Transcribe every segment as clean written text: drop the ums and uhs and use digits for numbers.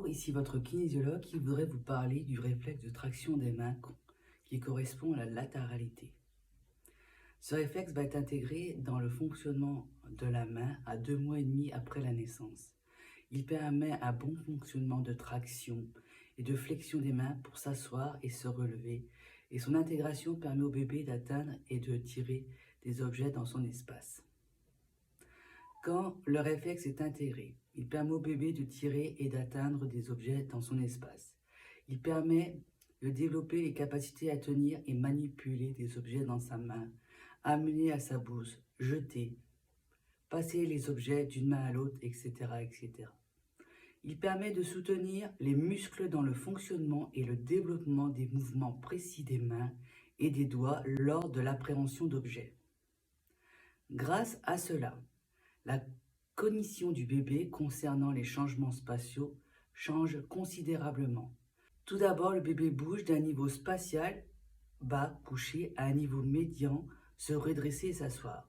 Bonjour, ici votre kinésiologue qui voudrait vous parler du réflexe de traction des mains qui correspond à la latéralité. Ce réflexe va être intégré dans le fonctionnement de la main à 2 mois et demi après la naissance. Il permet un bon fonctionnement de traction et de flexion des mains pour s'asseoir et se relever, et son intégration permet au bébé d'atteindre et de tirer des objets dans son espace. Quand le réflexe est intégré, il permet au bébé de tirer et d'atteindre des objets dans son espace. Il permet de développer les capacités à tenir et manipuler des objets dans sa main, amener à sa bouche, jeter, passer les objets d'une main à l'autre, etc., etc. Il permet de soutenir les muscles dans le fonctionnement et le développement des mouvements précis des mains et des doigts lors de l'appréhension d'objets. Grâce à cela, la cognition du bébé concernant les changements spatiaux change considérablement. Tout d'abord, le bébé bouge d'un niveau spatial, bas, couché, à un niveau médian, se redresser et s'asseoir.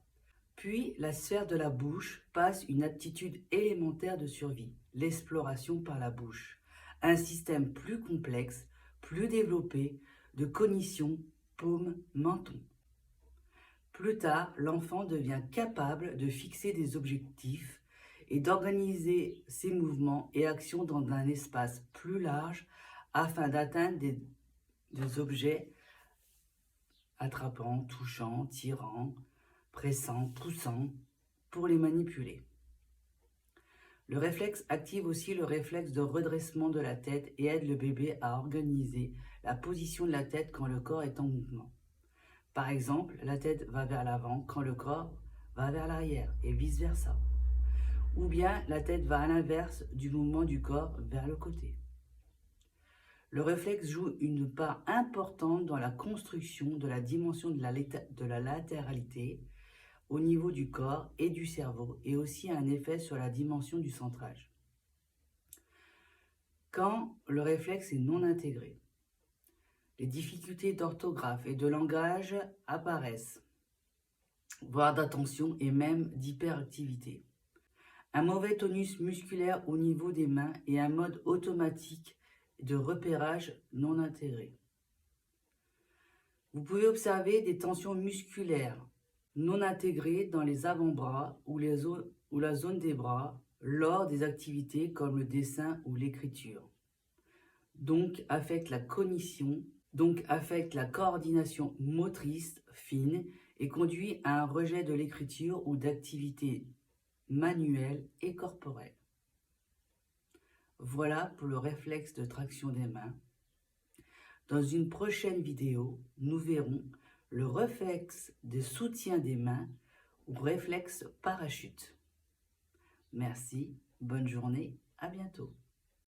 Puis, la sphère de la bouche passe une aptitude élémentaire de survie, l'exploration par la bouche. Un système plus complexe, plus développé, de cognition, paume, menton. Plus tard, l'enfant devient capable de fixer des objectifs et d'organiser ses mouvements et actions dans un espace plus large afin d'atteindre des objets attrapant, touchant, tirant, pressant, poussant pour les manipuler. Le réflexe active aussi le réflexe de redressement de la tête et aide le bébé à organiser la position de la tête quand le corps est en mouvement. Par exemple, la tête va vers l'avant quand le corps va vers l'arrière et vice-versa. Ou bien la tête va à l'inverse du mouvement du corps vers le côté. Le réflexe joue une part importante dans la construction de la dimension de la latéralité au niveau du corps et du cerveau et aussi a un effet sur la dimension du centrage. Quand le réflexe est non intégré, les difficultés d'orthographe et de langage apparaissent, voire d'attention et même d'hyperactivité. Un mauvais tonus musculaire au niveau des mains et un mode automatique de repérage non intégré. Vous pouvez observer des tensions musculaires non intégrées dans les avant-bras ou la zone des bras lors des activités comme le dessin ou l'écriture. Donc affecte la cognition, donc affecte la coordination motrice fine et conduit à un rejet de l'écriture ou d'activités manuelles et corporelles. Voilà pour le réflexe de traction des mains. Dans une prochaine vidéo, nous verrons le réflexe de soutien des mains ou réflexe parachute. Merci, bonne journée, à bientôt.